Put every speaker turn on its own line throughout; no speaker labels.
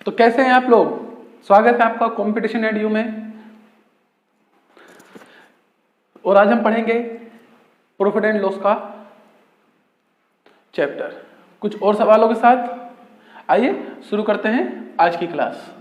तो कैसे हैं आप लोग? स्वागत है आपका कंपटीशन एडयू में। और आज हम पढ़ेंगे प्रॉफिट एंड लॉस का चैप्टर कुछ और सवालों के साथ। आइए शुरू करते हैं आज की क्लास।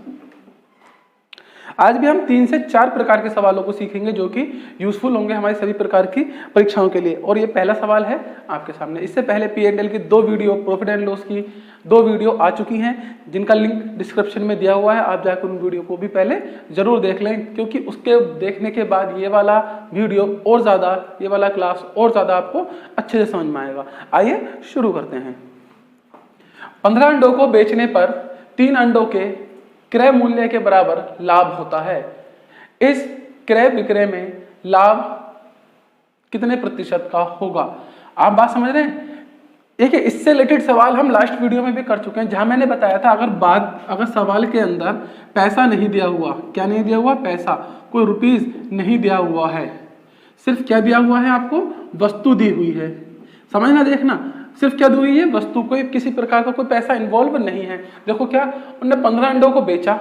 आज भी हम 3 से 4 प्रकार के सवालों को सीखेंगे जो कि यूजफुल होंगे हमारी सभी प्रकार की परीक्षाओं के लिए। और ये पहला सवाल है आपके सामने। इससे पहले P&L की 2 वीडियो, प्रॉफिट एंड लॉस की 2 वीडियो आ चुकी हैं जिनका लिंक डिस्क्रिप्शन में दिया हुआ है। आप जाकर उन वीडियो को भी पहले जरूर देख लें, क्योंकि उसके देखने के बाद ये वाला वीडियो और ज़्यादा, ये वाला क्लास और ज़्यादा आपको अच्छे से समझ में आएगा। आइए शुरू करते हैं। 15 अंडों को बेचने पर 3 अंडों के क्रय मूल्य के बराबर लाभ होता है। इस क्रय विक्रय में लाभ कितने प्रतिशत का होगा? आप बात समझ रहे हैं? देखिए, इससे रिलेटेड सवाल हम लास्ट वीडियो में भी कर चुके हैं, जहां मैंने बताया था अगर सवाल के अंदर पैसा नहीं दिया हुआ, क्या नहीं दिया हुआ? पैसा, कोई रुपीज नहीं दिया हुआ है, सिर्फ क्या दिया हुआ है आपको? वस्तु दी हुई है। समझना, देखना, सिर्फ क्या दी हुई है? वस्तु। कोई किसी प्रकार का कोई पैसा इन्वॉल्व नहीं है। देखो क्या, उन्होंने 15 अंडों को बेचा,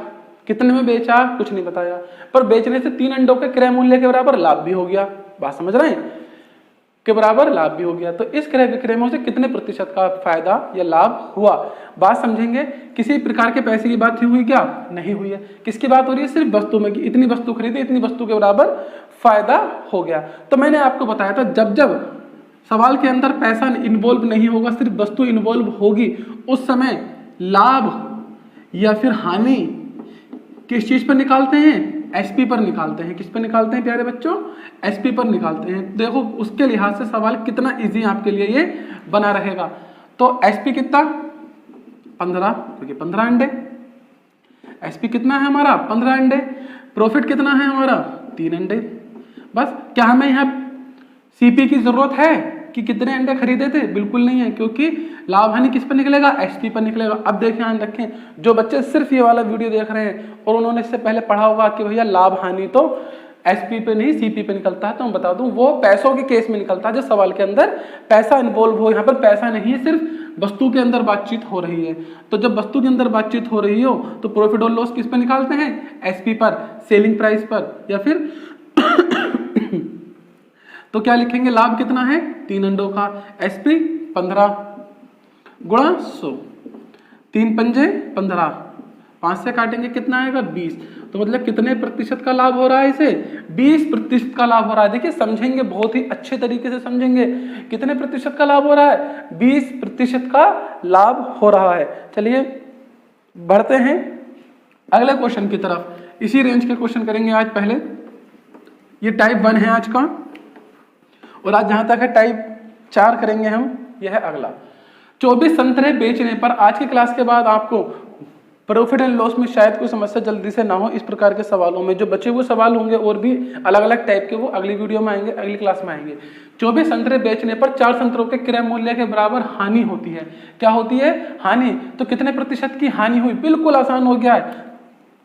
कितने में बेचा कुछ नहीं बताया, पर बेचने से 3 अंडों के क्रय मूल्य के बराबर लाभ भी हो गया। बात समझ रहे हैं? के बराबर लाभ भी हो गया। तो इस क्रय विक्रय में से कितने प्रतिशत का फायदा या लाभ हुआ? बात समझेंगे। किसी प्रकार के पैसे की बात हुई क्या? नहीं हुई है। किसकी बात हो रही है? सिर्फ वस्तु में, कि इतनी वस्तु खरीदी, इतनी वस्तु के बराबर फायदा हो गया। तो मैंने आपको बताया था जब सवाल के अंदर पैसा इन्वॉल्व नहीं होगा, सिर्फ वस्तु इन्वॉल्व होगी, उस समय लाभ या फिर हानि किस चीज पर निकालते हैं? एसपी पर निकालते हैं। किस पर निकालते हैं प्यारे बच्चों? एसपी पर निकालते हैं। देखो उसके लिहाज से सवाल कितना इजी आपके लिए ये बना रहेगा। तो एसपी कितना? 15, क्योंकि 15 अंडे। एसपी कितना है हमारा? 15 अंडे। प्रॉफिट कितना है हमारा? 3 अंडे। बस। क्या हमें यहाँ सीपी की जरूरत है कि कितने अंडे खरीदे थे? बिल्कुल नहीं है, क्योंकि लाभ हानि किस पर निकलेगा? एसपी पर निकलेगा। अब देखिए, ध्यान रखें, जो बच्चे सिर्फ ये वाला वीडियो देख रहे हैं और उन्होंने इससे पहले पढ़ा होगा कि भैया लाभ हानि तो एसपी पे नहीं सीपी पे निकलता है, तो मैं बता दूं वो पैसों के केस में निकलता है, जो सवाल के अंदर पैसा इन्वॉल्व हो। यहाँ पर पैसा नहीं है, सिर्फ वस्तु के अंदर बातचीत हो रही है। तो जब वस्तु के अंदर बातचीत हो रही हो तो प्रॉफिट और लॉस किस पर निकालते हैं? एसपी पर, सेलिंग प्राइस पर, या फिर तो क्या लिखेंगे? लाभ कितना है? 3 अंडों का। एसपी 15 गुणा 100, 3 पंजे 15, 5 से काटेंगे कितना आएगा? 20। तो मतलब कितने प्रतिशत का लाभ हो रहा है इसे? 20% का लाभ हो रहा है। देखिए समझेंगे, बहुत ही अच्छे तरीके से समझेंगे। कितने प्रतिशत का लाभ हो रहा है? 20% का लाभ हो रहा है। चलिए बढ़ते हैं अगले क्वेश्चन की तरफ। इसी रेंज के क्वेश्चन करेंगे आज। पहले ये टाइप 1 है आज का, और आज जहां तक है टाइप 4 करेंगे हम। यह है अगला। 24 संतरे बेचने पर, आज की क्लास के बाद आपको प्रॉफिट एंड लॉस में शायद कोई समस्या जल्दी से ना हो। इस प्रकार के सवालों में जो बचे हुए सवाल होंगे और भी अलग अलग टाइप के, वो अगली वीडियो में आएंगे, अगली क्लास में आएंगे। 24 संतरे बेचने पर 4 संतरों के क्रय मूल्य के बराबर हानि होती है। क्या होती है? हानि। तो कितने प्रतिशत की हानि हुई? बिल्कुल आसान हो गया है,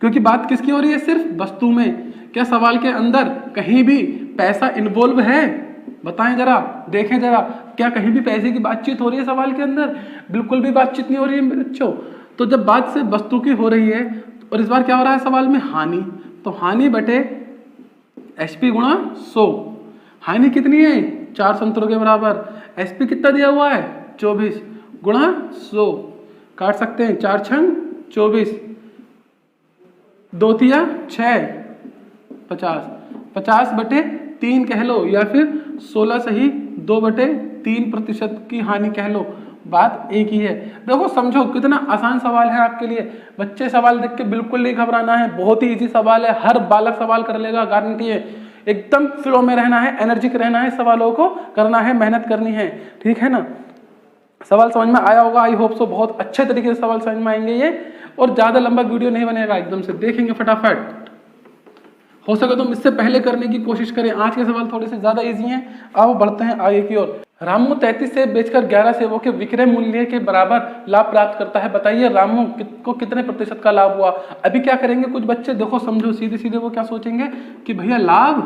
क्योंकि बात किसकी हो रही है? सिर्फ वस्तु में। क्या सवाल के अंदर कहीं भी पैसा इन्वॉल्व है? बताएं जरा, देखें जरा, क्या कहीं भी पैसे की बातचीत हो रही है सवाल के अंदर? बिल्कुल भी बातचीत नहीं हो रही है बच्चों। तो जब बात से वस्तु की हो रही है, और इस बार क्या हो रहा है सवाल में? हानि। तो हानि बटे एसपी गुणा 100। हानि कितनी है? 4 संतरों के बराबर। एसपी कितना दिया हुआ है? 24 गुणा 100। काट सकते हैं, 4 छंग 24, 2 तिया 6, 50, 50 बटे 3 कह लो, या फिर 16 सही 2/3% की हानि कह लो। बात एक ही है। देखो समझो कितना आसान सवाल है आपके लिए। बच्चे सवाल देख के बिल्कुल नहीं घबराना है, बहुत ही इजी सवाल है। हर बालक सवाल कर लेगा, गारंटी है। एकदम फ्लो में रहना है, एनर्जिक रहना है, सवालों को करना है, मेहनत करनी है। ठीक है ना? सवाल समझ में आया होगा, आई होप सो। बहुत अच्छे तरीके से सवाल समझ में आएंगे ये, और ज्यादा लंबा वीडियो नहीं बनेगा, एकदम से देखेंगे फटाफट। हो सके तो इससे पहले करने की कोशिश करें। आज के सवाल थोड़े से ज्यादा इजी हैं। अब बढ़ते हैं आगे की ओर। रामू 33 सेब बेचकर 11 सेबों के विक्रय मूल्य के बराबर लाभ प्राप्त करता है। बताइए रामू को कितने प्रतिशत का लाभ हुआ? अभी क्या करेंगे कुछ बच्चे, देखो समझो, सीधे सीधे वो क्या सोचेंगे कि भैया लाभ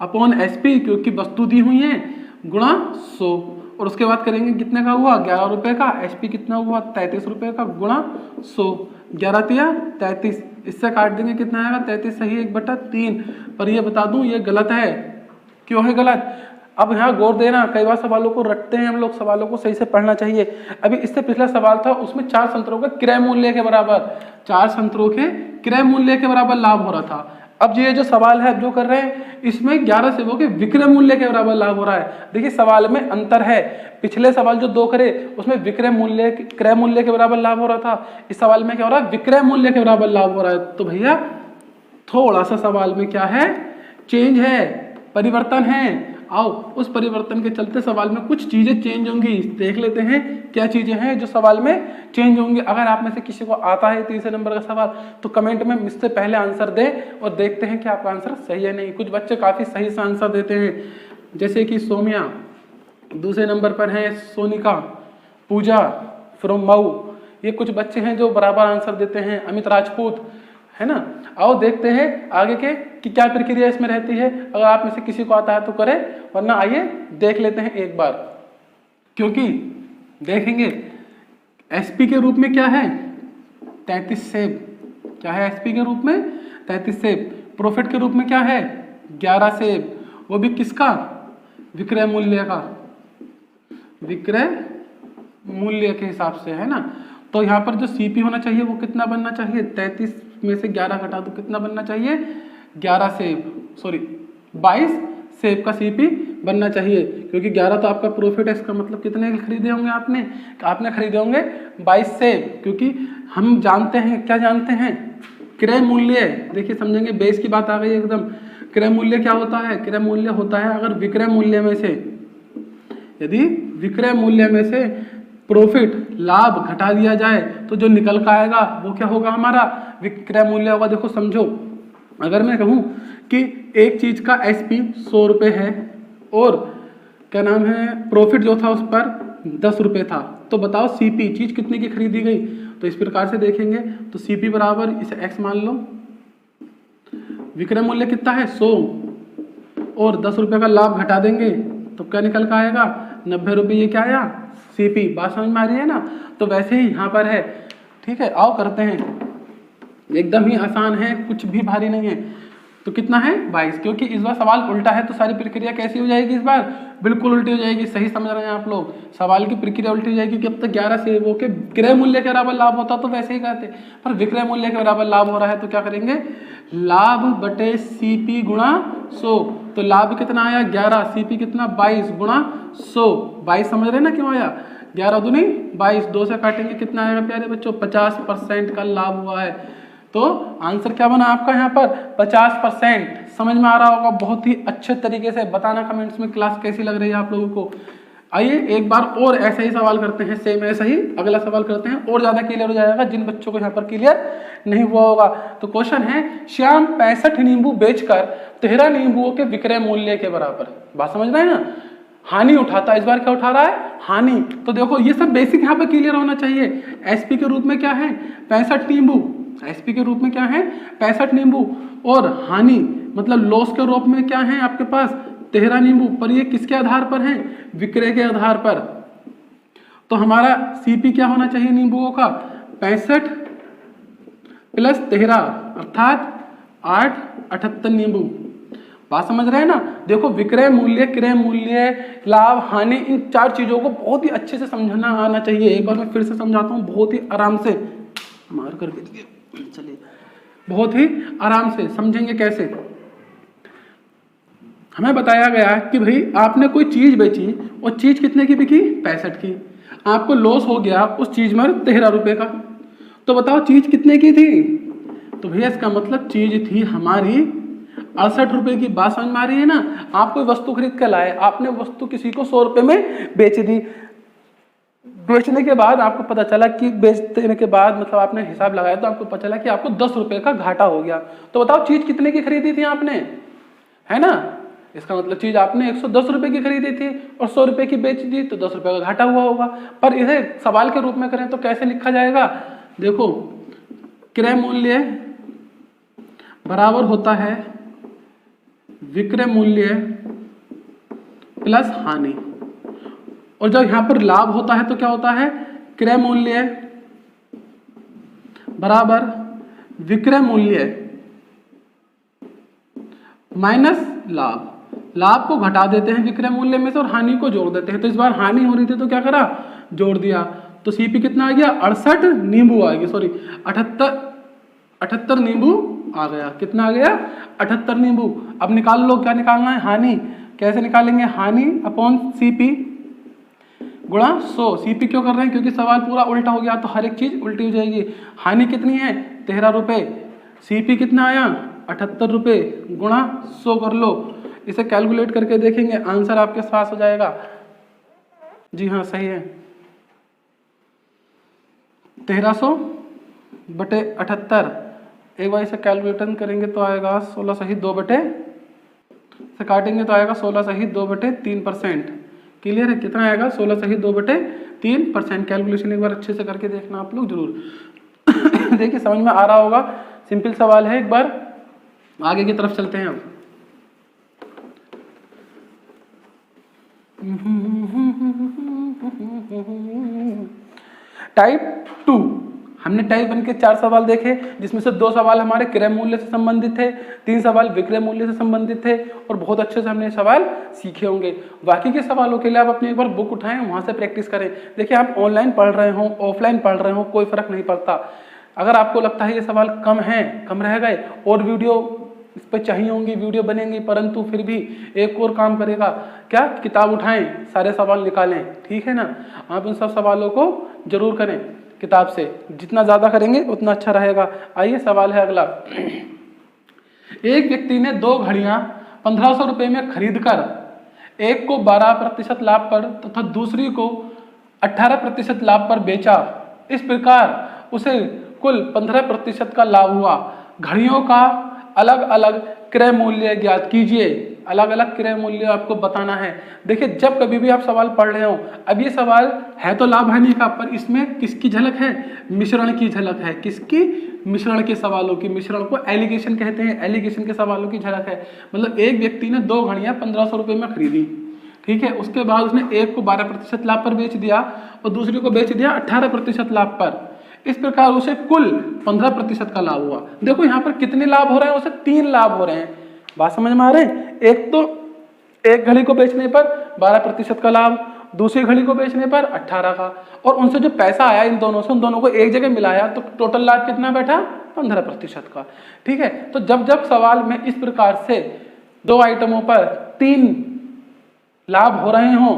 अपॉन एसपी, क्योंकि वस्तु दी हुई है, गुणा 100, और उसके बाद करेंगे कितने का हुआ? 11 रुपए का। एसपी कितना हुआ? 33 रुपए का, गुणा 100। 11 तिया 33, इससे काट देंगे कितना आएगा 33 सही 1/3। पर ये बता दूं ये गलत है। क्यों है गलत? अब यहाँ गौर देना, कई बार सवालों को रटते हैं हम लोग, सवालों को सही से पढ़ना चाहिए। अभी इससे पिछला सवाल था, उसमें 4 संतरों के क्रय मूल्य के बराबर, 4 संतरों के क्रय मूल्य के बराबर लाभ हो रहा था। अब ये जो सवाल है अब जो कर रहे हैं इसमें 11 सेबों के विक्रय मूल्य के बराबर लाभ हो रहा है। देखिए सवाल में अंतर है, पिछले सवाल जो 2 करे उसमें विक्रय मूल्य क्रय मूल्य के बराबर लाभ हो रहा था, इस सवाल में क्या हो रहा है विक्रय मूल्य के बराबर लाभ हो रहा है। तो भैया थोड़ा सा सवाल में क्या है, चेंज है, परिवर्तन है। आओ उस परिवर्तन के चलते सवाल में कुछ चीजें चेंज होंगी, देख लेते हैं क्या चीजें हैं जो सवाल में चेंज होंगी। अगर आप में से किसी को आता है तीसरे नंबर का सवाल तो कमेंट में मुझसे पहले आंसर दें और देखते हैं कि आपका आंसर सही है नहीं। कुछ बच्चे काफी सही से आंसर देते हैं, जैसे कि सोमिया, दूसरे नंबर पर है सोनिका, पूजा फ्रॉम मऊ, ये कुछ बच्चे हैं जो बराबर आंसर देते हैं, अमित राजपूत, है ना। आओ देखते हैं आगे के कि क्या प्रक्रिया इसमें रहती है। अगर आप में से किसी को आता है तो करें, वरना आइए देख लेते हैं एक बार, क्योंकि देखेंगे एसपी के रूप में क्या है 33 सेब, क्या है एसपी के रूप में 33 सेब, प्रॉफिट के रूप में क्या है 11 सेब, वो भी किसका विक्रय मूल्य का, विक्रय मूल्य के हिसाब से, है ना। तो यहाँ पर जो सीपी होना चाहिए वो कितना बनना चाहिए, 33 में से 11 घटा दो कितना बनना चाहिए 11 सेब, सॉरी 22 सेब का सीपी बनना चाहिए, क्योंकि 11 तो आपका प्रॉफिट है। इसका मतलब कितने खरीदे होंगे आपने खरीदे होंगे 22 सेब, क्योंकि हम जानते हैं, क्या जानते हैं, क्रय मूल्य। देखिए समझेंगे, बेस की बात आ गई एकदम। क्रय मूल्य क्या होता है, क्रय मूल्य होता है अगर विक्रय मूल्य में से, यदि विक्रय मूल्य में से प्रॉफिट लाभ घटा दिया जाए तो जो निकल का आएगा वो क्या होगा, हमारा विक्रय मूल्य होगा। देखो समझो, अगर मैं कहूँ कि एक चीज का एसपी 100 रुपये है और क्या नाम है प्रॉफिट जो था उस पर 10 रुपये था, तो बताओ सीपी चीज कितने की खरीदी गई। तो इस प्रकार से देखेंगे तो सीपी बराबर इसे एक्स मान लो, विक्रय मूल्य कितना है 100 और 10 रुपये का लाभ घटा देंगे तो क्या निकल का आएगा 90 रुपये। ये क्या आया सीपी, बात समझ में आ रही है ना। तो वैसे ही यहाँ पर है, ठीक है। आओ करते हैं, एकदम ही आसान है, कुछ भी भारी नहीं है। तो कितना है 22, क्योंकि इस बार सवाल उल्टा है तो सारी प्रक्रिया कैसी हो जाएगी इस बार, बिल्कुल उल्टी हो जाएगी। सही समझ रहे हैं आप लोग, सवाल की प्रक्रिया उल्टी हो जाएगी कि अब तक 11 सेबों के क्रय मूल्य के बराबर लाभ होता तो वैसे ही कहते, पर विक्रय मूल्य के बराबर लाभ हो रहा है तो क्या करेंगे, लाभ बटे सीपी गुणा 100। तो लाभ कितना आया 11, सीपी कितना 22 गुणा 100, 22 समझ रहे ना क्यों आया, 11 दूनी 22, 2 से काटेंगे कितना आएगा प्यारे बच्चों 50% का लाभ हुआ है। तो आंसर क्या बना आपका यहाँ पर 50%। समझ में आ रहा होगा, बहुत ही अच्छे तरीके से बताना कमेंट्स में क्लास कैसी लग रही है आप लोगों को। आइए एक बार और ऐसा ही सवाल करते हैं, सेम ऐसा ही अगला सवाल करते हैं और ज्यादा क्लियर हो जाएगा जिन बच्चों को यहाँ पर क्लियर नहीं हुआ होगा। तो क्वेश्चन है, श्याम 65 नींबू बेचकर 13 नींबुओं के विक्रय मूल्य के बराबर, बात समझ रहे हैं ना, हानि उठाता है। इस बार क्या उठा रहा है, हानि। तो देखो ये सब बेसिक यहाँ पर क्लियर होना चाहिए। एसपी के रूप में क्या है 65 नींबू, एसपी के रूप में क्या है 65 नींबू, और हानि मतलब लॉस के रूप में क्या है आपके पास 13 नींबू। पर ये किसके आधार पर है, विक्रय के आधार पर। तो हमारा सीपी क्या होना चाहिए नींबुओं का 65 प्लस 13 अर्थात 78 नींबू। बात समझ रहे हैं ना। देखो विक्रय मूल्य, क्रय मूल्य, लाभ, हानि, इन 4 चीजों को बहुत ही अच्छे से समझना आना चाहिए। एक बार मैं फिर से समझाता हूँ, बहुत ही आराम से मार करके देखिए, चलिए बहुत ही आराम से समझेंगे कैसे। हमें बताया गया कि भाई आपने कोई चीज बेची और चीज कितने की बिकी 65 की, आपको लॉस हो गया उस चीज में 13 रुपए का। तो बताओ चीज कितने की थी, तो भैया इसका मतलब चीज थी हमारी 68 रुपए की। बात समझ में आ रही है ना। आप कोई वस्तु खरीद कर लाए, आपने वस्तु किसी को 100 रुपए में बेच दी, बेचने के बाद आपको पता चला कि बेचने के बाद मतलब आपने हिसाब लगाया तो आपको पता चला कि आपको 10 रुपए का घाटा हो गया। तो बताओ चीज कितने की खरीदी थी आपने, है ना। इसका मतलब चीज आपने 110 रुपए की खरीदी थी और 100 रुपए की बेच दी तो 10 रुपए का घाटा हुआ होगा। पर इसे सवाल के रूप में करें तो कैसे लिखा जाएगा, देखो क्रय मूल्य बराबर होता है विक्रय मूल्य प्लस हानि, और जब यहां पर लाभ होता है तो क्या होता है क्रय मूल्य बराबर विक्रय मूल्य माइनस लाभ। लाभ को घटा देते हैं विक्रय मूल्य में से और हानि को जोड़ देते हैं। तो इस बार हानि हो रही थी तो क्या करा, जोड़ दिया। तो सीपी कितना आ गया, 68 नींबू आ गया, सॉरी 78 नींबू आ गया। कितना आ गया, 78 नींबू। अब निकाल लो, क्या निकालना है, हानि। कैसे निकालेंगे, हानि अपॉन सीपी गुणा 100। सीपी क्यों कर रहे हैं, क्योंकि सवाल पूरा उल्टा हो गया तो हर एक चीज उल्टी हो जाएगी। हानि कितनी है, 13 रुपए। सीपी कितना आया, 78 रुपए गुणा 100 कर लो। इसे कैलकुलेट करके देखेंगे, आंसर आपके पास हो जाएगा। जी हाँ सही है, 1300 बटे 78। एक बार इसे कैलकुलेटर करेंगे तो आएगा 16 सही 2 बटे से काटेंगे तो आएगा 16 सही 2 बटे 3%। क्लियर है, कितना आएगा, 16 सही 2 बटे 3%। कैलकुलेशन एक बार अच्छे से करके देखना आप लोग जरूर। देखिए समझ में आ रहा होगा, सिंपल सवाल है। एक बार आगे की तरफ चलते हैं। अब टाइप 2, हमने टाइप 1 के 4 सवाल देखे, जिसमें से 2 सवाल हमारे क्रय मूल्य से संबंधित थे, 3 सवाल विक्रय मूल्य से संबंधित थे और बहुत अच्छे से हमने सवाल सीखे होंगे। बाकी के सवालों के लिए आप अपनी एक बार बुक उठाएं, वहां से प्रैक्टिस करें। देखिए आप ऑनलाइन पढ़ रहे हो, ऑफलाइन पढ़ रहे हो, कोई फर्क नहीं पड़ता। अगर आपको लगता है ये सवाल कम है, कम रह गए और वीडियो इस पर चाहिए होंगी, वीडियो बनेंगी, परंतु फिर भी एक और काम करेगा, क्या, किताब उठाएं, सारे सवाल निकालें। ठीक है ना, आप इन सब सवालों को जरूर करें किताब से, जितना ज्यादा करेंगे उतना अच्छा रहेगा। आइए सवाल है अगला। एक व्यक्ति ने 2 घड़ियां 1500 रुपए में खरीद कर एक को 12% लाभ पर तथा दूसरी को 18% लाभ पर बेचा। इस प्रकार उसे कुल 15% का लाभ हुआ। घड़ियों का अलग अलग क्रय मूल्य ज्ञात कीजिए। अलग अलग क्रय मूल्य आपको बताना है। देखिए जब कभी भी आप सवाल पढ़ रहे हो, अब ये सवाल है तो लाभ हानि का, पर इसमें किसकी झलक है, मिश्रण की झलक है। किसकी, मिश्रण के सवालों की। मिश्रण को एलिगेशन कहते हैं, एलिगेशन के सवालों की झलक है। मतलब एक व्यक्ति ने 2 घड़ियां 1500 रुपए में खरीदी, ठीक है, उसके बाद उसने एक को 12% लाभ पर बेच दिया और दूसरी को बेच दिया 18% लाभ पर। इस प्रकार उसे कुल 15% का लाभ हुआ। देखो यहाँ पर कितने लाभ हो रहे हैं, उसे 3 लाभ हो रहे हैं। बात समझ में आ रहे हैं, एक तो एक घड़ी को बेचने पर 12% का लाभ, दूसरी घड़ी को बेचने पर 18 का, और उनसे जो पैसा आया इन दोनों से, उन दोनों को एक जगह मिलाया तो टोटल लाभ कितना बैठा, 15% का। ठीक है, तो जब जब सवाल में इस प्रकार से 2 आइटमों पर 3 लाभ हो रहे हों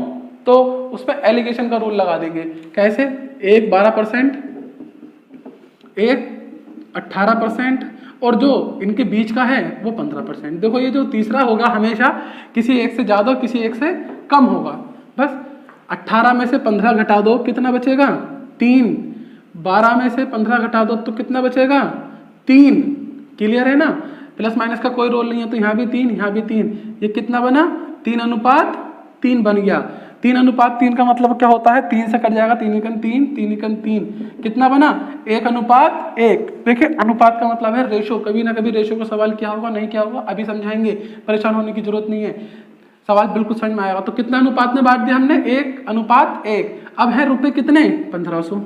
तो उसमें एलिगेशन का रूल लगा देंगे। कैसे, एक 12%, एक 18% और जो इनके बीच का है वो 15%। देखो ये जो तीसरा होगा हमेशा किसी एक से ज्यादा किसी एक से कम होगा। बस 18 में से 15 घटा दो, कितना बचेगा, 3। 12 में से 15 घटा दो तो कितना बचेगा, 3। क्लियर है ना, प्लस माइनस का कोई रोल नहीं है, तो यहाँ भी 3, यहाँ भी 3। ये कितना बना, 3:3 बन गया। 3:3 का मतलब क्या होता है, 3 से कट जाएगा, 3×3, 3×3 कितना बना, 1:1। देखिए अनुपात का मतलब है रेशो। कभी ना कभी रेशो का सवाल क्या होगा, नहीं क्या होगा, अभी समझाएंगे, परेशान होने की जरूरत नहीं है, सवाल बिल्कुल समझ में आएगा। तो कितना अनुपात में बांट दिया हमने, 1:1। अब है रुपए कितने, 1500,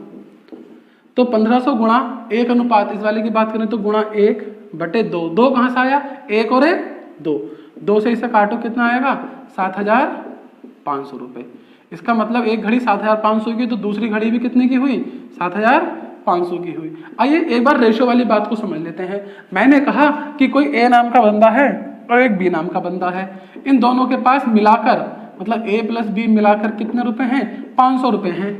तो 1500 गुणा 1 इस वाले की बात करें तो गुणा 1/2। 2 कहां से आया, 1 और 1 2, 2 से इसे काटो कितना आएगा, 7500 रुपए। इसका मतलब एक घड़ी 7500 की, तो दूसरी घड़ी भी कितने की हुई, 7500 की हुई। आइए एक बार रेशो वाली बात को समझ लेते हैं। मैंने कहा कि कोई ए नाम का बंदा है और एक बी नाम का बंदा है, इन दोनों के पास मिलाकर मतलब ए प्लस बी मिलाकर कितने रुपए हैं, 500 रुपए हैं।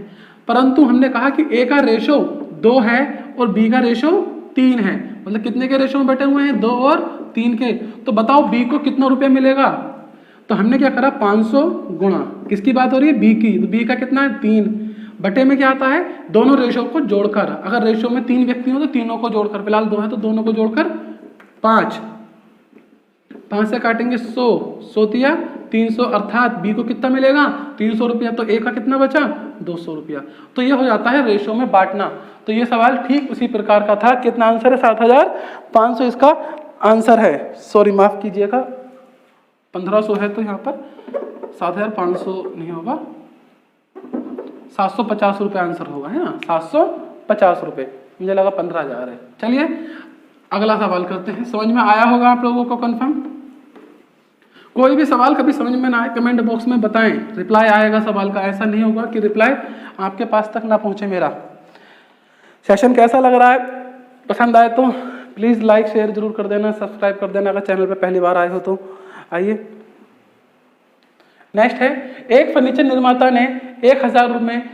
परंतु हमने कहा कि ए का रेशो 2 है और बी का रेशो 3 है, मतलब कितने के रेशो में बैठे हुए हैं, 2 और 3 के। तो बताओ बी को कितना रुपया मिलेगा। तो हमने क्या करा, 500 गुणा, किसकी बात हो रही है, बी की, तो बी का कितना है, 3 बटे में क्या आता है, दोनों रेशो को जोड़कर। अगर रेशो में 3 व्यक्ति हो तो तीनों को जोड़कर, फिलहाल 2 है तो दोनों को जोड़कर 5 से काटेंगे 100 दिया 300, अर्थात बी को कितना मिलेगा, 300 रुपया। तो ए का कितना बचा, 200 रुपया। तो ये हो जाता है रेशो में बांटना। तो ये सवाल ठीक उसी प्रकार का था। कितना आंसर है, 7500 इसका आंसर है। सॉरी माफ कीजिएगा, 1500 है तो यहाँ पर 7500 नहीं होगा, 750 रुपये आंसर होगा, है ना, 750 रुपये। मुझे लगा 15,000 है। चलिए अगला सवाल करते हैं। समझ में आया होगा आप लोगों को कंफर्म? कोई भी सवाल कभी समझ में ना आए कमेंट बॉक्स में बताएं, रिप्लाई आएगा सवाल का। ऐसा नहीं होगा कि रिप्लाई आपके पास तक ना पहुंचे। मेरा सेशन कैसा लग रहा है? पसंद आए तो प्लीज़ लाइक शेयर जरूर कर देना, सब्सक्राइब कर देना अगर चैनल पे पहली बार आए हो तो। आइए नेक्स्ट है, एक फर्नीचर निर्माता ने 1,000 रुपये में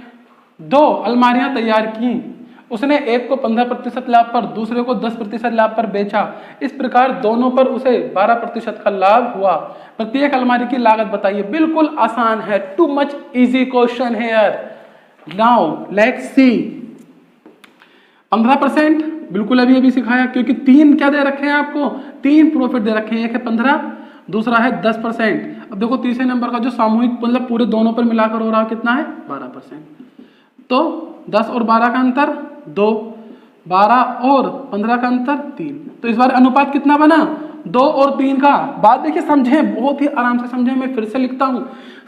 2 अलमारियां तैयार की। उसने एक को 15% लाभ पर, दूसरे को 10% लाभ पर बेचा। इस प्रकार दोनों पर उसे 12% का लाभ हुआ। प्रत्येक अलमारी की लागत बताइए। बिल्कुल आसान है, टू मच इजी क्वेश्चन है यार। Now let's see. 15% बिल्कुल अभी अभी सिखाया, क्योंकि 3 क्या दे रखे हैं आपको, 3 प्रॉफिट दे रखे हैं। एक है 15, दूसरा है 10%। अब देखो तीसरे नंबर का जो सामूहिक मतलब पूरे दोनों पर मिलाकर हो रहा है कितना है, 12%। तो 10 और 12 का अंतर 2, 12 और 15 का अंतर 3। तो इस बार अनुपात कितना बना, 2 और 3 का। बात देखिए, समझें, बहुत ही आराम से समझें। मैं फिर से लिखता हूं,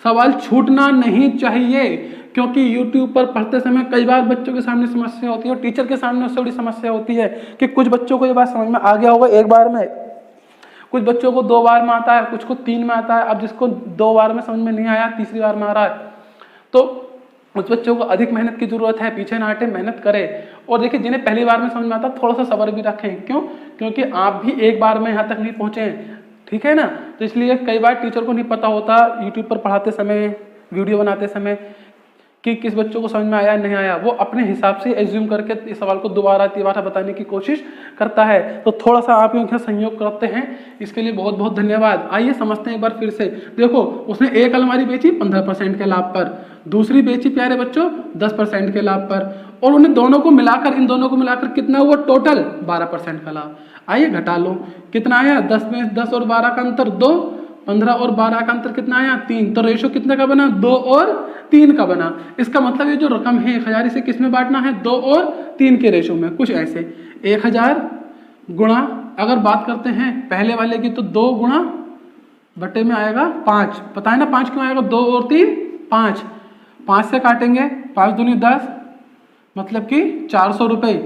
सवाल छूटना नहीं चाहिए, क्योंकि YouTube पर पढ़ते समय कई बार बच्चों के सामने समस्या होती है और टीचर के सामने उससे बड़ी समस्या होती है कि कुछ बच्चों को ये बात समझ में आ गया होगा एक बार में, कुछ बच्चों को 2 बार में आता है, कुछ को 3 में आता है। अब जिसको 2 बार में समझ में नहीं आया, तीसरी बार में आ रहा है, तो उस बच्चों को अधिक मेहनत की जरूरत है। पीछे ना हटे, मेहनत करें। और देखिए, जिन्हें पहली बार में समझ में आता है थोड़ा सा सब्र भी रखें। क्यों? क्योंकि आप भी एक बार में यहाँ तक नहीं पहुंचे, ठीक है ना। तो इसलिए कई बार टीचर को नहीं पता होता यूट्यूब पर पढ़ाते समय, वीडियो बनाते समय, कि किस बच्चों को समझ में आया नहीं आया। वो अपने हिसाब से एज्यूम करके इस सवाल को दोबारा तीबारा बताने की कोशिश करता है। तो थोड़ा सा आप लोग सहयोग करते हैं, इसके लिए बहुत बहुत धन्यवाद। आइए समझते हैं एक बार फिर से। देखो, उसने एक अलमारी बेची 15% के लाभ पर, दूसरी बेची प्यारे बच्चों 10% के लाभ पर, और उन्हें दोनों को मिलाकर, इन दोनों को मिलाकर कितना हुआ टोटल, 12% का लाभ। आइए घटा लो, कितना आया, 10 में 10 और 12 का अंतर 2, 15 और 12 का अंतर कितना आया, 3। तो रेशो कितने का बना, 2 और 3 का बना। इसका मतलब ये जो रकम है 1000 इसे किस में बांटना है, 2 और 3 के रेशो में। कुछ ऐसे 1000 गुणा, अगर बात करते हैं पहले वाले की, तो 2 गुणा बटे में आएगा 5। पता है ना 5 क्यों आएगा, 2 और 3 5, 5 से काटेंगे, 5 दूनी 10, मतलब कि 400 रुपये।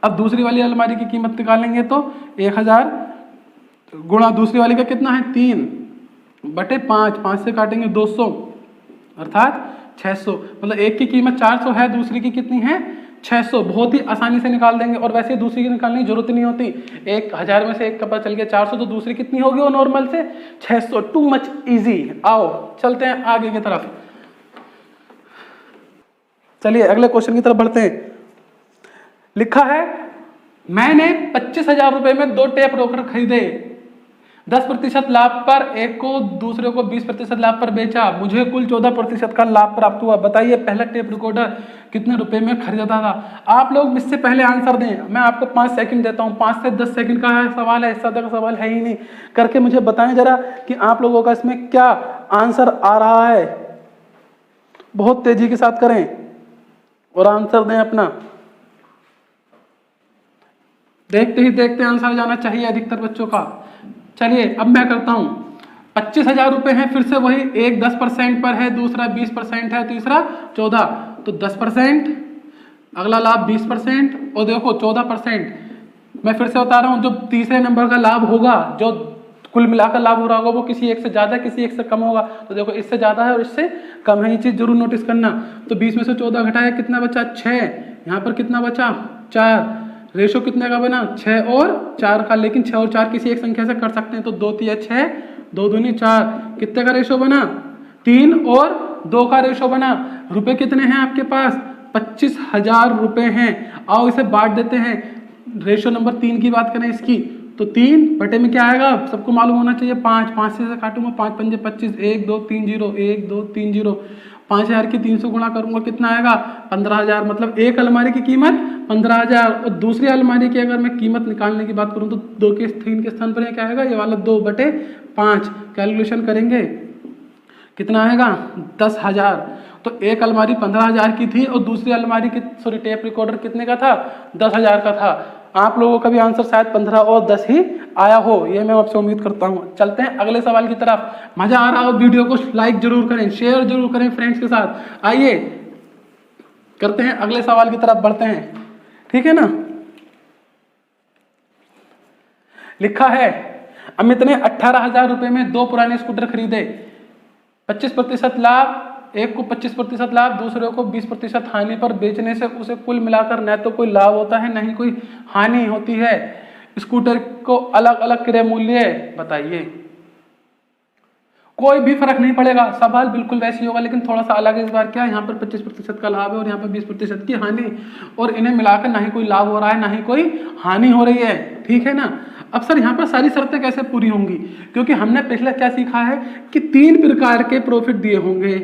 अब दूसरी वाली अलमारी की कीमत निकालेंगे तो 1000 गुणा दूसरी वाली का कितना है, 3 बटे 5, 5 से काटेंगे 200, अर्थात 600। मतलब एक की कीमत 400 है, दूसरी की कितनी है, 600। बहुत ही आसानी से निकाल देंगे। और वैसे दूसरी की निकालने की जरूरत नहीं होती। 1000 में से एक का पता चल गया 400, तो दूसरी कितनी होगी वो नॉर्मल से 600। Too much easy. आओ चलते हैं आगे की तरफ। चलिए अगले क्वेश्चन की तरफ बढ़ते हैं। लिखा है, मैंने 25,000 रुपए में 2 टेप रोकर खरीदे। 10% लाभ पर एक को, दूसरे को 20% लाभ पर बेचा। मुझे कुल 14% का लाभ प्राप्त हुआ। बताइए पहला टेप रिकॉर्डर कितने रुपए में खरीदा था। आप लोग मुझसे पहले आंसर दें। मैं आपको 5 सेकंड देता हूं। 5 से 10 सेकंड का सवाल है, इससे ज्यादा का सवाल है ही नहीं। करके मुझे बताएं जरा कि आप लोगों का इसमें क्या आंसर आ रहा है। बहुत तेजी के साथ करें और आंसर दें अपना। देखते ही देखते आंसर जाना चाहिए अधिकतर बच्चों का। चलिए अब मैं करता हूं। 25,000 रुपए हैं, फिर से वही, एक 10% पर है, दूसरा 20% है, तीसरा 14। तो 10%, अगला लाभ 20%, और देखो 14%। मैं फिर से बता रहा हूं, जो तीसरे नंबर का लाभ होगा, जो कुल मिलाकर लाभ हो रहा होगा, वो किसी एक से ज्यादा, किसी एक से कम होगा। तो देखो इससे ज्यादा है और इससे कम है, ये चीज जरूर नोटिस करना। तो 20 में से 14 घटाया, कितना बचा, 6। यहाँ पर कितना बचा, 4। रेशो कितने का बना, 6 और 4 का। लेकिन 6 और 4 किसी एक संख्या से कर सकते हैं, तो 2 3 6, 2 दूनी 4। कितने का रेशो बना, 3 और 2 का रेशो बना। रुपए कितने हैं आपके पास, 25,000 रुपए हैं। आओ इसे बांट देते हैं। रेशो नंबर 3 की बात करें इसकी, तो 3 बटे में क्या आएगा, सबको मालूम होना चाहिए 5। 5 से काटूंगा, 5 पंजे 25, 1 2 3 0, 1 2 3 0। 5,000 की 300 गुणा करूंगा, कितना आएगा, 15,000। मतलब एक अलमारी की कीमत 15,000। और दूसरी अलमारी की अगर मैं कीमत निकालने की बात करूं तो 2 के 3 के स्थान पर क्या आएगा, ये वाला 2 बटे 5। कैलकुलेशन करेंगे, कितना आएगा, 10,000। तो एक अलमारी 15,000 की थी और दूसरी अलमारी की, सॉरी, टेप रिकॉर्डर कितने का था, 10,000 का था। आप लोगों का भी आंसर शायद 15 और 10 ही आया हो, ये मैं आपसे उम्मीद करता हूं। चलते हैं अगले सवाल की तरफ। मजा आ रहा हो वीडियो को लाइक जरूर करें, शेयर जरूर करें फ्रेंड्स के साथ। आइए करते हैं अगले सवाल की तरफ बढ़ते हैं, ठीक है ना। लिखा है अमित ने 18,000 रुपए में 2 पुराने स्कूटर खरीदे, 25% लाभ, एक को 25% लाभ, दूसरे को 20% हानि पर बेचने से उसे कुल मिलाकर न तो कोई लाभ होता है न ही कोई हानि होती है। स्कूटर को अलग अलग क्रय मूल्य बताइए। कोई भी फर्क नहीं पड़ेगा, सवाल बिल्कुल वैसे ही होगा लेकिन थोड़ा सा अलग है इस बार। क्या यहाँ पर 25% का लाभ है और यहाँ पर 20% की हानि, और इन्हें मिलाकर ना ही कोई लाभ हो रहा है ना ही कोई हानि हो रही है। ठीक है ना। अब सर यहाँ पर सारी शर्तें कैसे पूरी होंगी, क्योंकि हमने पिछले क्या सीखा है कि 3 प्रकार के प्रॉफिट दिए होंगे,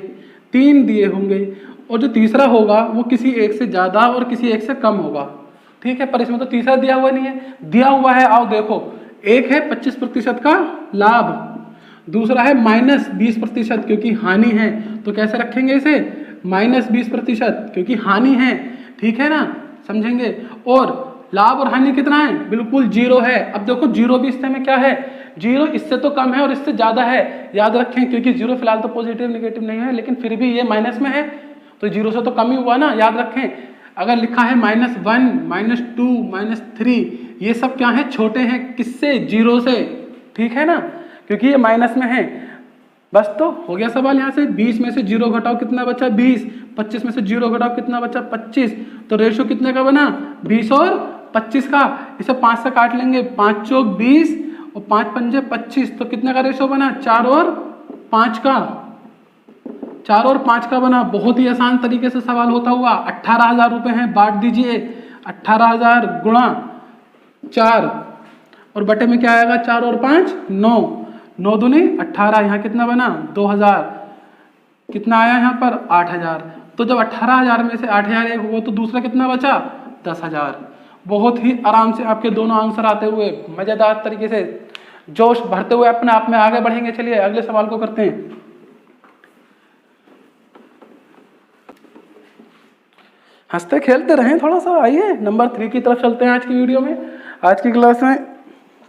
3 दिए होंगे, और जो तीसरा होगा वो किसी एक से ज्यादा और किसी एक से कम होगा। ठीक है, पर इसमें तो तीसरा दिया हुआ नहीं है। दिया हुआ है, आओ देखो, एक है 25% का लाभ, दूसरा है -20% क्योंकि हानि है, तो कैसे रखेंगे इसे, -20% क्योंकि हानि है। ठीक है ना, समझेंगे। और लाभ और हानि कितना है, बिल्कुल 0 है। अब देखो 0 भी इससे में क्या है, 0 इससे तो कम है और इससे ज्यादा है, याद रखें, क्योंकि 0 फिलहाल तो पॉजिटिव नेगेटिव नहीं है, लेकिन फिर भी ये माइनस में है तो 0 से तो कम ही हुआ ना, याद रखें। अगर लिखा है -1, -2, -3, ये सब क्या है, छोटे हैं किससे, 0 से। ठीक है ना, क्योंकि ये माइनस में है। बस तो हो गया सवाल। यहाँ से 20 में से 0 घटाओ कितना बचा, 20, 25 में से 0 घटाओ कितना बचा, 25, तो रेशो कितने का बना, 20 और 25 का। इसे 5 से काट लेंगे, 5 चौक 20 और 5 पंजे 25, तो कितने का रेशो बना, 4 और 5 का, 4 और 5 का बना। बहुत ही आसान तरीके से सवाल होता हुआ। 18,000 रुपए हैं, बांट दीजिए, 18,000 गुणा 4 और बटे में क्या आएगा, 4 और 5 9, 9 दूनी 18, यहाँ कितना बना 2000, कितना आया यहाँ पर 8000। तो जब 18,000 में से 8,000 एक हुआ तो दूसरा कितना बचा 10,000। बहुत ही आराम से आपके दोनों आंसर आते हुए मजेदार तरीके से जोश भरते हुए अपने आप में आगे बढ़ेंगे। चलिए अगले सवाल को करते हैं। हंसते खेलते रहें थोड़ा सा। आइए नंबर 3 की तरफ चलते हैं। आज की वीडियो में, आज की क्लास में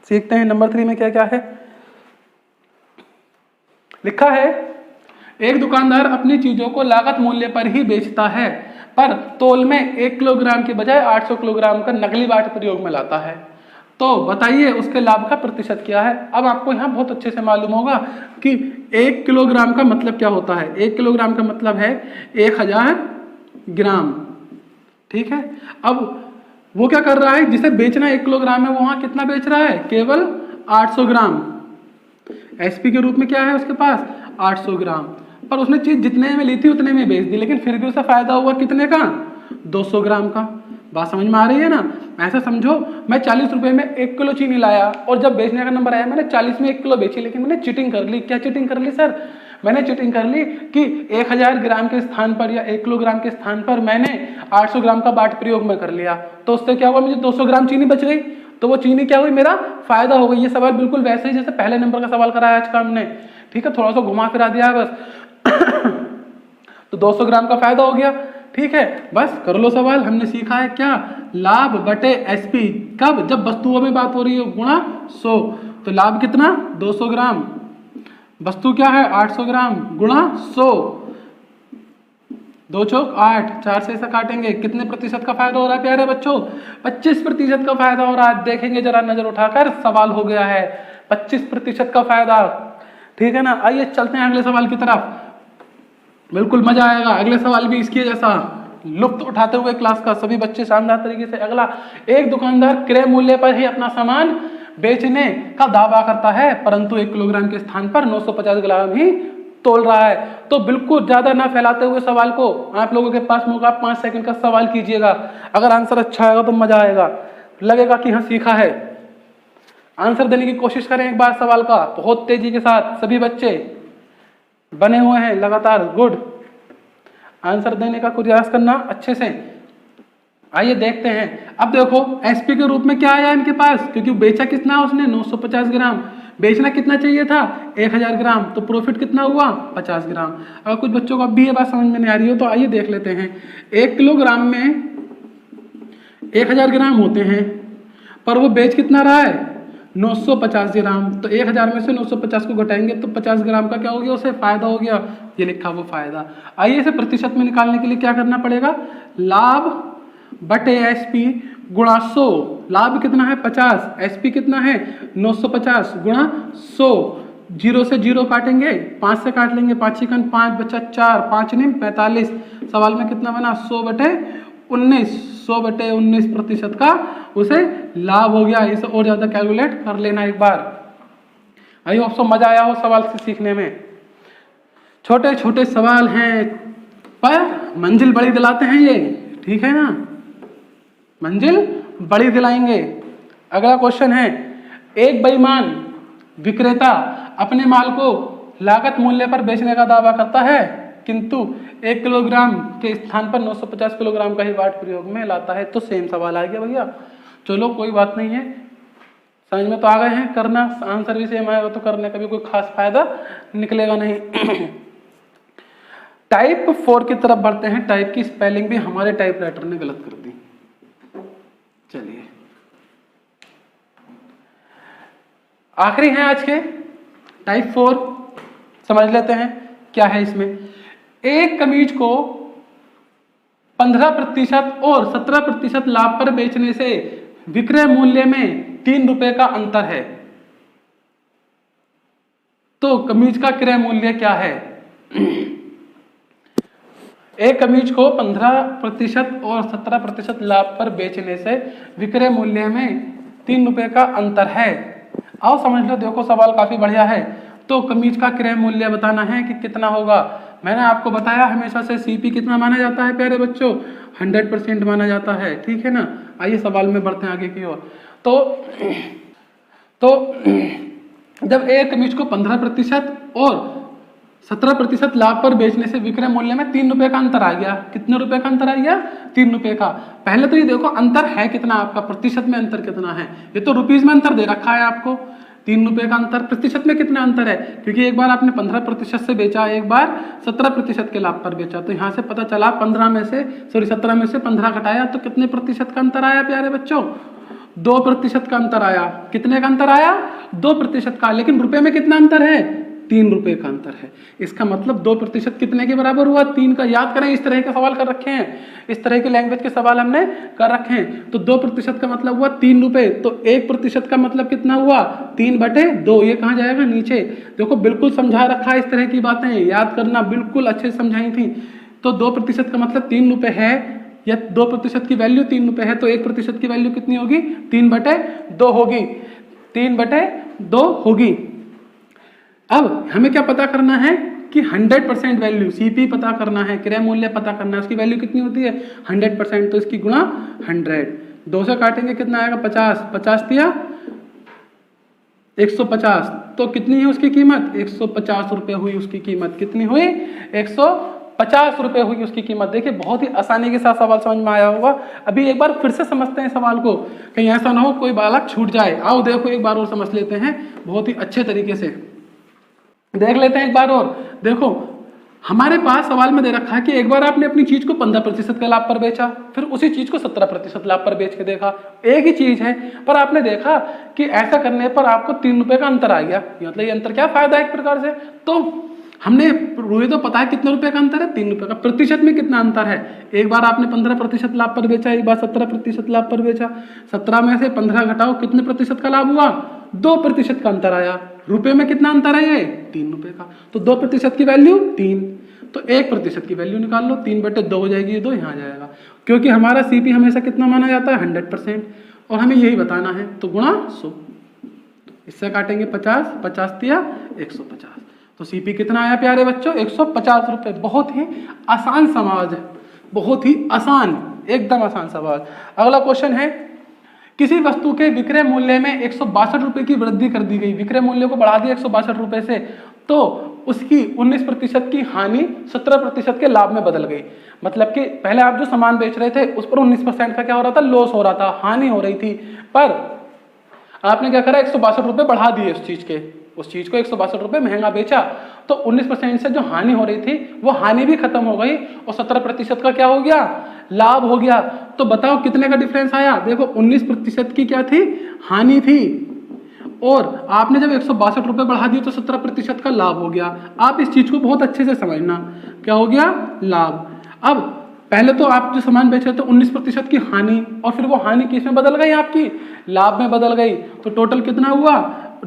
सीखते हैं नंबर 3 में क्या क्या है। लिखा है एक दुकानदार अपनी चीजों को लागत मूल्य पर ही बेचता है, पर तौल में 1 किलोग्राम के बजाय 800 किलोग्राम का नकली बाट प्रयोग में लाता है, तो बताइए उसके लाभ का प्रतिशत क्या है। अब आपको यहाँ बहुत अच्छे से मालूम होगा कि 1 किलोग्राम का मतलब क्या होता है। 1 किलोग्राम का मतलब है 1000 ग्राम। ठीक है, अब वो क्या कर रहा है, जिसे बेचना 1 किलोग्राम है वो वहां कितना बेच रहा है, केवल 800 ग्राम। एसपी के रूप में क्या है उसके पास 800 ग्राम, पर उसने चीज जितने में ली थी उतने में बेच दी, लेकिन फिर भी उसे फायदा हुआ कितने का, 200 ग्राम का। बात समझ में आ रही है ना। ऐसा समझो मैं 40 रुपए में 1 किलो चीनी लाया और जब बेचने का नंबर आया मैंने 40 में 1 किलो बेची, लेकिन मैंने चीटिंग कर ली। क्या चीटिंग कर ली सर, मैंने चीटिंग कर ली कि 1000 ग्राम के स्थान पर या 1 किलोग्राम के स्थान पर मैंने 800 ग्राम का बाट प्रयोग में कर लिया, तो उससे क्या हुआ, मुझे 200 ग्राम चीनी बच गई, तो वो चीनी क्या हुई, मेरा फायदा हो गई। ये सवाल बिल्कुल वैसे ही जैसे पहले नंबर का सवाल कराया आज का हमने। ठीक है, थोड़ा सा घुमा फिरा दिया बस तो 200 ग्राम का फायदा हो गया। ठीक है, बस कर लो सवाल। हमने सीखा है क्या, लाभ बटे एसपी, कब, जब वस्तुओं में बात हो रही है, गुणा 100, तो लाभ कितना 200 ग्राम, वस्तु क्या है 800 ग्राम, गुणा 100, 2 चौक 8, 4 से ऐसा काटेंगे, कितने प्रतिशत का फायदा हो रहा है प्यारे बच्चों, 25% का फायदा हो रहा है। देखेंगे जरा नजर उठाकर, सवाल हो गया है 25% का फायदा। ठीक है ना, आइए चलते हैं अगले सवाल की तरफ, बिल्कुल मजा आएगा। अगले सवाल भी इसके जैसा लुत्फ उठाते हुए क्लास का सभी बच्चे शानदार तरीके से। अगला, एक दुकानदार क्रय मूल्य पर ही अपना सामान बेचने का दावा करता है, परंतु 1 किलोग्राम के स्थान पर 950 ग्राम ही तोल रहा है। तो बिल्कुल ज्यादा ना फैलाते हुए सवाल को, आप लोगों के पास मौका, 5 सेकंड का सवाल कीजिएगा। अगर आंसर अच्छा आएगा तो मजा आएगा, लगेगा कि हाँ सीखा है। आंसर देने की कोशिश करें एक बार सवाल का, बहुत तेजी के साथ। सभी बच्चे बने हुए हैं लगातार, गुड। आंसर देने का प्रयास करना अच्छे से। आइए देखते हैं। अब देखो एसपी के रूप में क्या आया इनके पास, क्योंकि बेचा कितना उसने 950 ग्राम, बेचना कितना चाहिए था 1000 ग्राम, तो प्रॉफिट कितना हुआ 50 ग्राम। अगर कुछ बच्चों को अब भी ये बात समझ में नहीं आ रही हो तो आइए देख लेते हैं। 1 किलोग्राम में 1000 ग्राम होते हैं, पर वो बेच कितना रहा है 950 ग्राम, तो 1000 में से 950 को घटाएंगे तो 50 ग्राम का क्या हो गया, उसे फायदा हो गया। ये लिखा वो फायदा। आइए इसे प्रतिशत में निकालने के लिए क्या करना पड़ेगा, लाभ बटे एसपी गुणा 100, लाभ कितना है 50, एसपी कितना है 950 गुणा 100, 0 से 0 काटेंगे, 5 से काट लेंगे, 5 चिकन 5 बचा 4, 5 निम 45। सवाल में कितना बना 100/19, 100/19% का उसे लाभ हो गया। इसे और ज्यादा कैलकुलेट कर लेना एक बार। आई होप सो मजा आया हो सवाल से सीखने में। छोटे छोटे सवाल हैं पर मंजिल बड़ी दिलाते हैं ये, ठीक है ना, मंजिल बड़ी दिलाएंगे। अगला क्वेश्चन है, एक बेईमान विक्रेता अपने माल को लागत मूल्य पर बेचने का दावा करता है किंतु 1 किलोग्राम के स्थान पर 950 किलोग्राम का ही वाट प्रयोग में लाता है। तो सेम सवाल आ गया भैया। चलो कोई बात नहीं है, समझ में तो आ गए हैं, करना आंसर भी सेम आएगा तो करने का भी कोई खास फायदा निकलेगा नहीं। टाइप 4 की तरफ बढ़ते हैं। टाइप की स्पेलिंग भी हमारे टाइपराइटर ने गलत कर दी। चलिए आखिरी है आज के टाइप 4, समझ लेते हैं क्या है इसमें। एक कमीज को 15% और 17% लाभ पर बेचने से विक्रय मूल्य में 3 रुपए का अंतर है, तो कमीज का क्रय मूल्य क्या है। एक कमीज को 15% और 17% लाभ पर बेचने से विक्रय मूल्य में 3 रुपए का अंतर है। आओ समझ लो, देखो सवाल काफी बढ़िया है। तो कमीज का क्रय मूल्य बताना है कि कितना होगा। मैंने आपको बताया हमेशा से सीपी कितना माना जाता है प्यारे बच्चों, 100% माना जाता है, ठीक है ना। आइए सवाल में बढ़ते हैं आगे की ओर। तो जब एक कमीज को 15% और 17% लाभ पर बेचने से विक्रय मूल्य में 3 रुपए का अंतर आ गया। कितने रुपए का अंतर आ गया 3 रुपए का। पहले तो ये देखो अंतर है कितना, आपका प्रतिशत में अंतर कितना है। ये तो रुपीज में अंतर दे रखा है आपको, 3 रुपए का अंतर। प्रतिशत में कितना अंतर है, क्योंकि एक बार आपने 15% से बेचा, एक बार 17% के लाभ पर बेचा। तो यहाँ से पता चला 17 में से 15 घटाया तो कितने प्रतिशत का अंतर आया प्यारे बच्चों, 2% का अंतर आया। कितने का अंतर आया 2% का। लेकिन रुपए में कितना अंतर है 3 रुपए का अंतर है। इसका मतलब 2% कितने के बराबर हुआ 3 का। याद करें इस तरह के सवाल कर रखे हैं, इस तरह के लैंग्वेज के सवाल हमने कर रखे हैं। तो 2% का मतलब हुआ 3 रुपए, तो 1% का मतलब कितना हुआ 3/2। ये कहाँ जाएगा नीचे। देखो बिल्कुल समझा रखा है, इस तरह की बातें याद करना बिल्कुल अच्छे से समझाई थी। तो 2% का मतलब 3 रुपए है, या 2% की वैल्यू 3 रुपए है, तो 1% की वैल्यू कितनी होगी 3/2 होगी, 3/2 होगी। अब हमें क्या पता करना है कि 100% वैल्यू सीपी पता करना है, क्रय मूल्य पता करना है। उसकी वैल्यू कितनी होती है 100%, तो इसकी गुणा 100। 2 से काटेंगे कितना आएगा 50, 50 दिया 150, तो कितनी है उसकी कीमत 150 रुपए हुई उसकी कीमत। कितनी हुई 150 रुपए हुई उसकी कीमत। देखिए बहुत ही आसानी के साथ सवाल समझ में आया होगा। अभी एक बार फिर से समझते हैं सवाल को, कहीं ऐसा ना हो कोई बालक छूट जाए। आओ देखो एक बार और समझ लेते हैं बहुत ही अच्छे तरीके से, देख लेते हैं एक बार और। देखो हमारे पास सवाल में दे रखा है कि एक बार आपने अपनी चीज को 15% के लाभ पर बेचा, फिर उसी चीज को 17% लाभ पर बेच के देखा। एक ही चीज है पर आपने देखा कि ऐसा करने पर आपको 3 रुपए का अंतर आ गया। मतलब ये अंतर क्या फायदा है एक प्रकार से। तो हमने ये तो पता है कितने रुपए का अंतर है 3 रुपए का। प्रतिशत में कितना अंतर है, एक बार आपने 15% लाभ पर बेचा, एक बार 17% लाभ पर बेचा। 17 में से 15 घटाओ, कितने प्रतिशत का लाभ हुआ 2% का अंतर आया। रुपए में कितना अंतर है ये 3 रुपए का। तो 2% की वैल्यू 3, तो 1% की वैल्यू निकाल लो, 3/2 हो जाएगी, ये 2 यहाँ जाएगा। क्योंकि हमारा सीपी हमेशा कितना माना जाता है 100%, और हमें यही बताना है, तो गुणा 100। इससे काटेंगे 50, 50 दिया 150, तो सीपी कितना आया प्यारे बच्चों 150 रुपए। बहुत ही आसान सवाल है, बहुत ही आसान, एकदम आसान सवाल। अगला क्वेश्चन है, किसी वस्तु के विक्रय मूल्य में 162 रुपए की वृद्धि कर दी गई, विक्रय मूल्य को बढ़ा दिया 162 रुपए से, तो उसकी 19% की हानि 17% के लाभ में बदल गई। मतलब कि पहले आप जो सामान बेच रहे थे उस पर 19% का क्या हो रहा था, लॉस हो रहा था, हानि हो रही थी। पर आपने क्या करा 162 रुपए बढ़ा दिए उस चीज को 162 रुपए महंगा बेचा, तो 19% से जो हानि हो रही थी वो हानि भी खत्म हो गई और 17% का क्या हो गया, लाभ हो गया। तो बताओ कितने का डिफरेंस आया। देखो 19% की क्या थी, हानि थी, और आपने जब 162 रुपए बढ़ा दिए तो 17% का लाभ हो गया। आप इस चीज को बहुत अच्छे से समझना, क्या हो गया, लाभ। अब पहले तो आप जो सामान बेच रहे थे 19% की हानि, और फिर वो हानि किस में बदल गई, आपकी लाभ में बदल गई। तो टोटल कितना हुआ,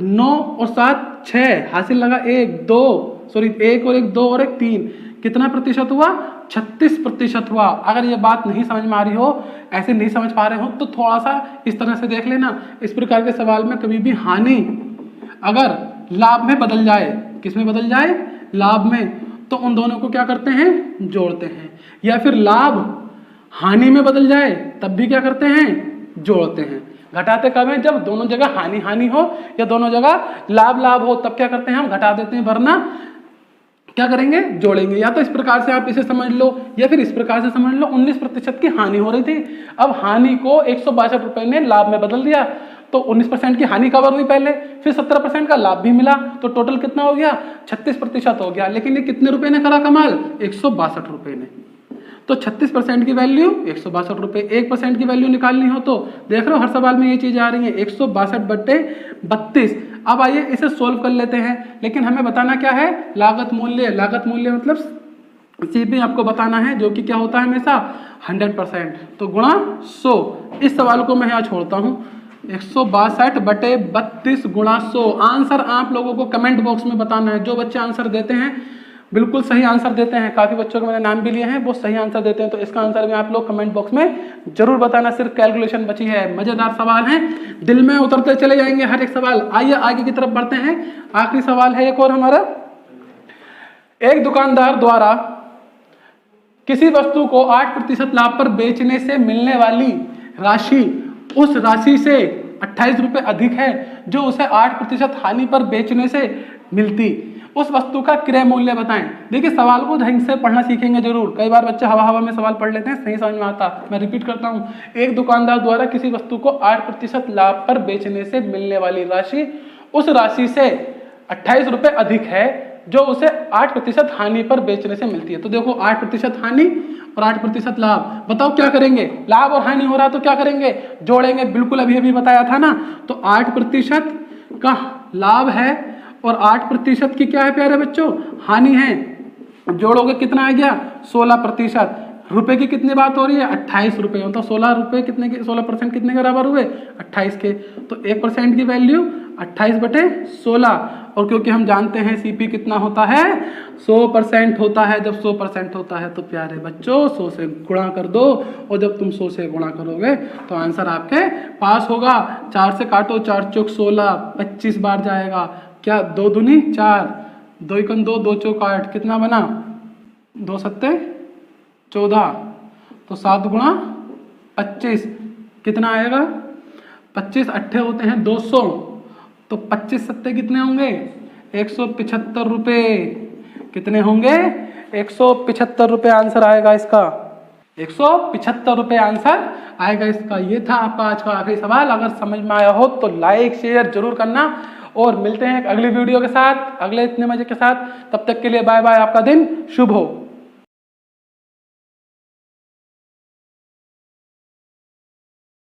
9 और 7 6, हासिल लगा 1 2 सॉरी 1 और 1 2 और 1 3, कितना प्रतिशत हुआ, 36% हुआ। अगर ये बात नहीं समझ में आ रही हो, ऐसे नहीं समझ पा रहे हो, तो थोड़ा सा इस तरह से देख लेना। इस प्रकार के सवाल में कभी भी हानि अगर लाभ में बदल जाए, किस में बदल जाए, लाभ में, तो उन दोनों को क्या करते हैं, जोड़ते हैं। या फिर लाभ हानि में बदल जाए तब भी क्या करते हैं, जोड़ते हैं। घटाते कब है, जब दोनों जगह हानि हानि हो या दोनों जगह लाभ लाभ हो, तब क्या करते हैं, हम घटा देते हैं, वरना क्या करेंगे, जोड़ेंगे। या तो इस प्रकार से आप इसे समझ लो, या फिर इस प्रकार से समझ लो, 19% की हानि हो रही थी, अब हानि को 162 रुपए ने लाभ में बदल दिया, तो 19% की हानि कवर हुई पहले, फिर 17% का लाभ भी मिला, तो टोटल कितना हो गया, 36% हो गया। लेकिन ये कितने रुपए ने करा कमाल, 162 रुपए ने। तो 36% की वैल्यू 162 रुपए, 1% की वैल्यू निकालनी हो तो देख रहे हो हर सवाल में ये चीज आ रही है, 162/32। अब आइए इसे सोल्व कर लेते हैं, लेकिन हमें बताना क्या है, लागत मूल्य। लागत मूल्य मतलब सीपी आपको बताना है, जो कि क्या होता है हमेशा 100%। तो गुणा 100, इस सवाल को मैं यहाँ छोड़ता हूँ, 162/32 गुणा 100। आंसर आप लोगों को कमेंट बॉक्स में बताना है। जो बच्चे आंसर देते हैं बिल्कुल सही आंसर देते हैं, काफी बच्चों के मैंने नाम भी लिए हैं, वो सही आंसर देते हैं, तो इसका आंसर भी आप लोग कमेंट बॉक्स में जरूर बताना। सिर्फ कैलकुलेशन बची है, मजेदार सवाल हैं, दिल में उतरते चले जाएंगे हर एक सवाल। आइए आगे की तरफ बढ़ते हैं, आखिरी सवाल है एक और हमारा। एक दुकानदार द्वारा किसी वस्तु को 8% लाभ पर बेचने से मिलने वाली राशि उस राशि से 28 रुपए अधिक है जो उसे 8% हानि पर बेचने से मिलती। उस वस्तु का क्रय मूल्य बताएं। देखिए सवाल को ढंग से पढ़ना सीखेंगे जरूर, कई बार बच्चे हवा हवा में सवाल पढ़ लेते हैं, सही समझ में आता। मैं रिपीट करता हूं, एक दुकानदार द्वारा किसी वस्तु को 8% लाभ पर बेचने से मिलने वाली राशि उस राशि से 28 रुपए अधिक है जो उसे 8% हानि पर बेचने से मिलती है। तो देखो 8% हानि और 8% लाभ, बताओ क्या करेंगे, लाभ और हानि हो रहा तो क्या करेंगे, जोड़ेंगे, बिल्कुल अभी अभी बताया था ना। तो 8% का लाभ है और 8% की क्या है प्यारे बच्चों, हानि है, जोड़ोगे कितना आ गया 16%। रुपए की कितनी बात हो रही है, 28 रुपए, तो 16 रुपए कितने के, 16% कितने के बराबर हुए, 28 के। तो 1% की वैल्यू 28/16, और क्योंकि हम जानते हैं सीपी कितना होता है, 100% होता है। जब 100% होता है तो प्यारे बच्चों 100 से गुणा कर दो, और जब तुम 100 से गुणा करोगे तो आंसर आपके पास होगा। 4 से काटो, 4 चौक 16, 25 बार जाएगा, क्या 2 दूनी 4, 2 एकम 2, 2 चौक 8, कितना बना 2 सत्ते 14, तो 7 गुणा 25 कितना आएगा, 25 अट्ठे होते हैं 200, तो 25 सत्ते कितने होंगे 175 रुपए, कितने होंगे 175 रुपए आंसर आएगा इसका, 175 रुपए आंसर आएगा इसका। ये था आपका आज का आखिरी सवाल। अगर समझ में आया हो तो लाइक शेयर जरूर करना, और मिलते हैं एक अगली वीडियो के साथ, अगले इतने मजे के साथ। तब तक के लिए बाय बाय, आपका दिन शुभ हो।